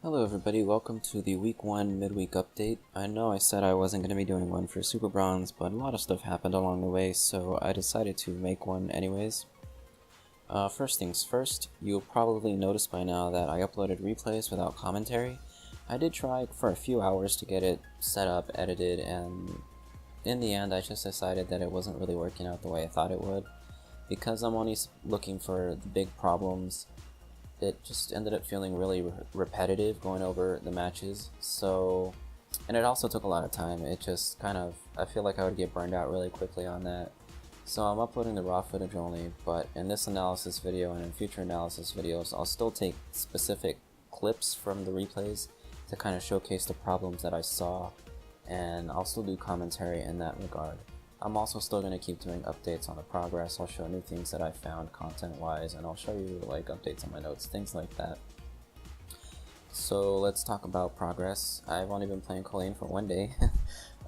Hello everybody, welcome to the week 1 midweek update. I know I said I wasn't going to be doing one for Super Bronze, but a lot of stuff happened along the way, so I decided to make one anyways. First things first, you'll probably notice by now that I uploaded replays without commentary. I did try for a few hours to get it set up, edited, and in the end I just decided that it wasn't really working out the way I thought it would. Because I'm only looking for the big problems, it just ended up feeling really repetitive going over the matches, and it also took a lot of time. It just I feel like I would get burned out really quickly on that. So I'm uploading the raw footage only, but in this analysis video and in future analysis videos, I'll still take specific clips from the replays to kind of showcase the problems that I saw, and I'll still do commentary in that regard. I'm also still going to keep doing updates on the progress. I'll show new things that I found content-wise, and I'll show you like updates on my notes, things like that. So let's talk about progress. I've only been playing Kolin for 1 day. It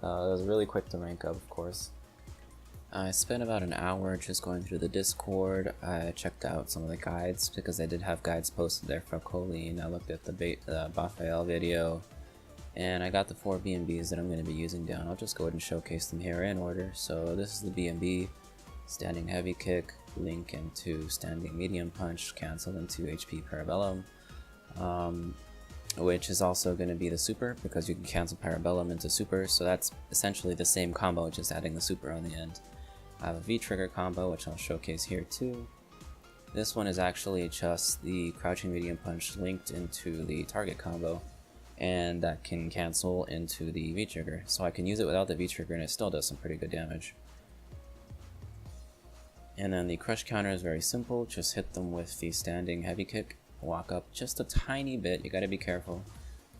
was really quick to rank up, of course. I spent about an hour just going through the Discord. I checked out some of the guides because I did have guides posted there for Kolin. I looked at the Bafael video. And I got the 4 B&Bs that I'm going to be using down. I'll just go ahead and showcase them here in order. So this is the B&B, standing heavy kick, link into standing medium punch, cancel into HP parabellum, which is also going to be the super because you can cancel parabellum into super. So that's essentially the same combo, just adding the super on the end. I have a V-trigger combo, which I'll showcase here too. This one is actually just the crouching medium punch linked into the target combo, and that can cancel into the V-trigger. So I can use it without the V-trigger and it still does some pretty good damage. And then the crush counter is very simple, just hit them with the standing heavy kick, walk up just a tiny bit. You gotta be careful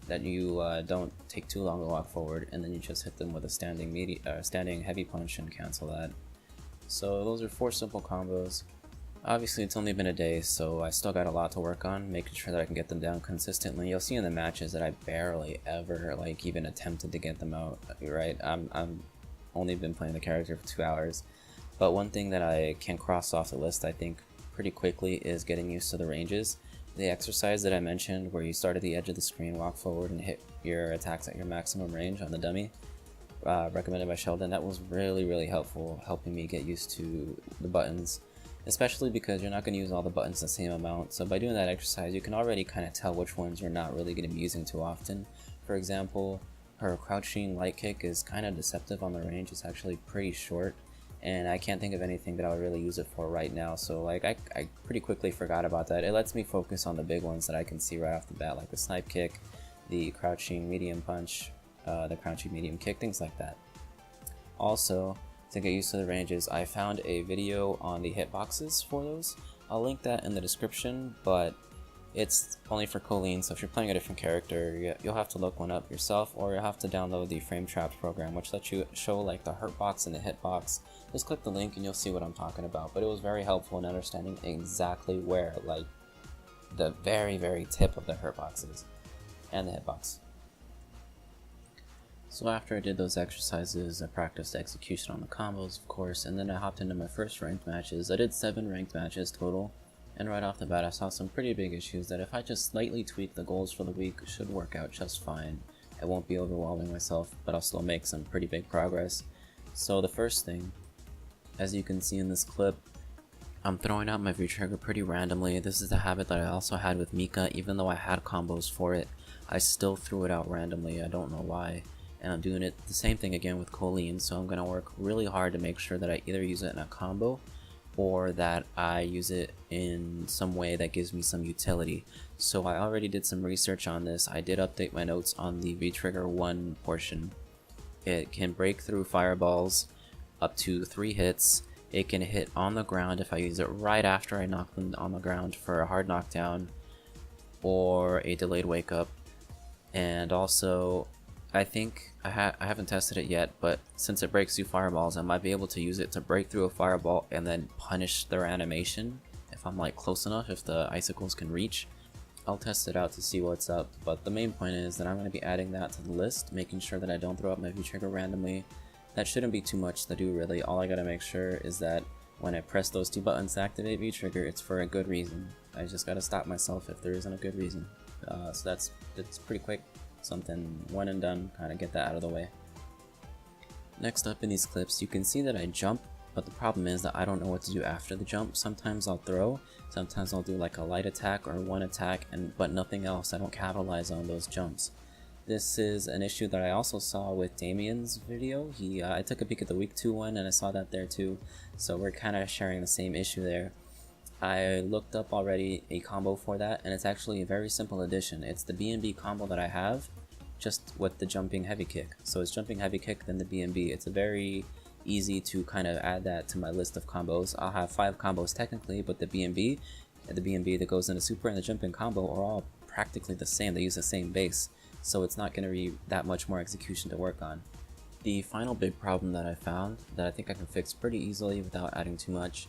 that you don't take too long to walk forward, and then you just hit them with a standing heavy punch and cancel that. So those are 4 simple combos. Obviously it's only been a day, so I still got a lot to work on, making sure that I can get them down consistently. You'll see in the matches that I barely ever even attempted to get them out, right? I'm only been playing the character for 2 hours. But one thing that I can cross off the list, I think, pretty quickly is getting used to the ranges. The exercise that I mentioned where you start at the edge of the screen, walk forward, and hit your attacks at your maximum range on the dummy, recommended by Sheldon, that was really helpful, helping me get used to the buttons. Especially because you're not going to use all the buttons the same amount, so by doing that exercise you can already kind of tell which ones you're not really going to be using too often. For example, her crouching light kick is kind of deceptive on the range. It's actually pretty short, and I can't think of anything that I would really use it for right now, so I pretty quickly forgot about that. It lets me focus on the big ones that I can see right off the bat, like the snipe kick, the crouching medium punch, the crouching medium kick, things like that. Also, to get used to the ranges, I found a video on the hitboxes for those. I'll link that in the description, but it's only for Kolin, so if you're playing a different character, you'll have to look one up yourself, or you'll have to download the Frame Traps program, which lets you show like the hurtbox and the hitbox. Just click the link and you'll see what I'm talking about, but it was very helpful in understanding exactly where, like, the very tip of the hurtbox is, and the hitbox. So after I did those exercises, I practiced execution on the combos, of course, and then I hopped into my first ranked matches. I did 7 ranked matches total, and right off the bat I saw some pretty big issues that if I just slightly tweak the goals for the week, should work out just fine. I won't be overwhelming myself, but I'll still make some pretty big progress. So the first thing, as you can see in this clip, I'm throwing out my V-trigger pretty randomly. This is a habit that I also had with Mika. Even though I had combos for it, I still threw it out randomly. I don't know why. And I'm doing it the same thing again with Kolin, so I'm going to work really hard to make sure that I either use it in a combo or that I use it in some way that gives me some utility. So I already did some research on this. I did update my notes on the V-trigger 1 portion. It can break through fireballs up to 3 hits. It can hit on the ground if I use it right after I knock them on the ground for a hard knockdown or a delayed wake up. And also, I think I haven't tested it yet, but since it breaks through fireballs, I might be able to use it to break through a fireball and then punish their animation if I'm like close enough, if the icicles can reach. I'll test it out to see what's up, but the main point is that I'm going to be adding that to the list, making sure that I don't throw out my V-trigger randomly. That shouldn't be too much to do really. All I gotta make sure is that when I press those 2 buttons to activate V-trigger, it's for a good reason. I just gotta stop myself if there isn't a good reason. So that's pretty quick, something one and done, kind of get that out of the way. Next up in these clips, you can see that I jump, but the problem is that I don't know what to do after the jump. Sometimes I'll throw, sometimes I'll do like a light attack or one attack, but nothing else. I don't capitalize on those jumps. This is an issue that I also saw with Damien's video. I took a peek at the week 2 one and I saw that there too, so we're kind of sharing the same issue there. I looked up already a combo for that, and it's actually a very simple addition. It's the B&B combo that I have, just with the jumping heavy kick. So it's jumping heavy kick, then the B&B. It's a very easy to kind of add that to my list of combos. I'll have 5 combos technically, but the B&B that goes into super and the jumping combo are all practically the same. They use the same base, so it's not going to be that much more execution to work on. The final big problem that I found, that I think I can fix pretty easily without adding too much,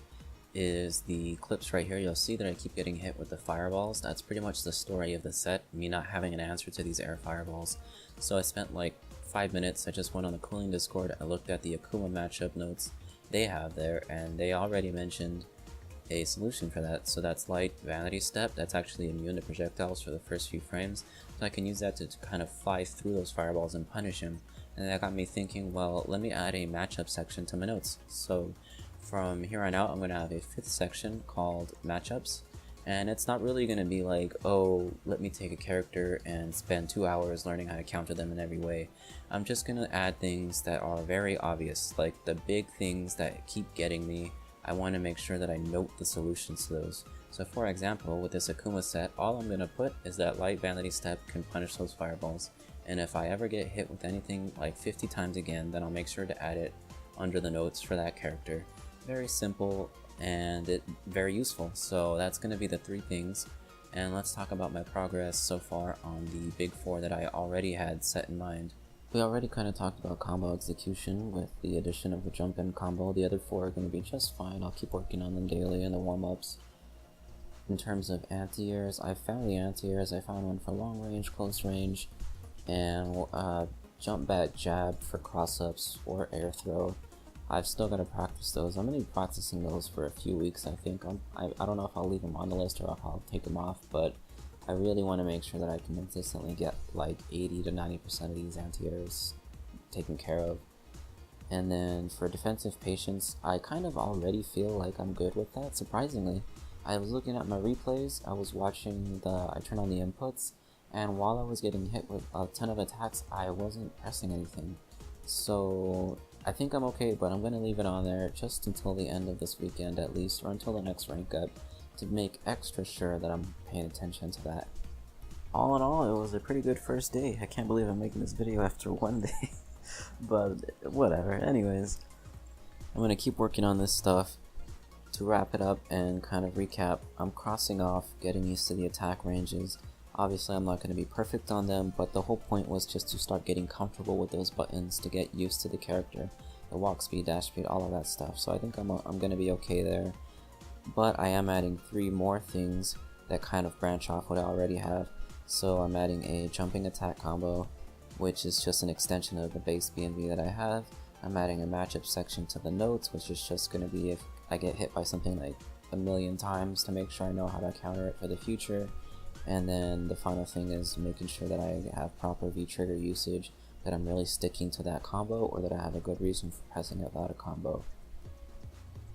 is the clips right here. You'll see that I keep getting hit with the fireballs. That's pretty much the story of the set, me not having an answer to these air fireballs. So I spent like 5 minutes, I just went on the Kolin Discord, I looked at the Akuma matchup notes they have there, and they already mentioned a solution for that. So that's light vanity step, that's actually immune to projectiles for the first few frames, so I can use that to kind of fly through those fireballs and punish him. And that got me thinking, well, let me add a matchup section to my notes. So from here on out, I'm going to have a 5th section called matchups, and it's not really going to be like, oh, let me take a character and spend 2 hours learning how to counter them in every way. I'm just going to add things that are very obvious, like the big things that keep getting me. I want to make sure that I note the solutions to those. So for example, with this Akuma set, all I'm going to put is that light vanity step can punish those fireballs, and if I ever get hit with anything like 50 times again, then I'll make sure to add it under the notes for that character. Very simple and very useful. So that's going to be the 3 things, and let's talk about my progress so far on the big 4 that I already had set in mind. We already kind of talked about combo execution with the addition of the jump in combo. The other 4 are going to be just fine. I'll keep working on them daily in the warm-ups. In terms of anti-airs, I found the anti-airs. I found one for long range, close range, and jump back jab for cross-ups or air throw. I've still got to practice those. I'm going to be practicing those for a few weeks, I think. I don't know if I'll leave them on the list or if I'll take them off, but I really want to make sure that I can consistently get like 80 to 90% of these anti-airs taken care of. And then for defensive patience, I kind of already feel like I'm good with that, surprisingly. I was looking at my replays, I was watching I turned on the inputs, and while I was getting hit with a ton of attacks, I wasn't pressing anything. So I think I'm okay, but I'm going to leave it on there just until the end of this weekend at least, or until the next rank up, to make extra sure that I'm paying attention to that. All in all, it was a pretty good first day. I can't believe I'm making this video after 1 day, but whatever. Anyways, I'm going to keep working on this stuff. To wrap it up and kind of recap, I'm crossing off getting used to the attack ranges. Obviously I'm not going to be perfect on them, but the whole point was just to start getting comfortable with those buttons, to get used to the character, the walk speed, dash speed, all of that stuff. So I think I'm going to be okay there. But I am adding 3 more things that kind of branch off what I already have. So I'm adding a jumping attack combo, which is just an extension of the base B&B that I have. I'm adding a matchup section to the notes, which is just going to be if I get hit by something like a million times, to make sure I know how to counter it for the future. And then the final thing is making sure that I have proper V-trigger usage, that I'm really sticking to that combo, or that I have a good reason for pressing it without a combo.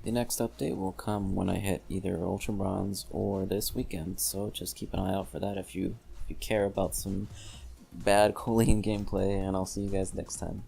The next update will come when I hit either Ultra Bronze or this weekend, so just keep an eye out for that if you care about some bad Kolin gameplay, and I'll see you guys next time.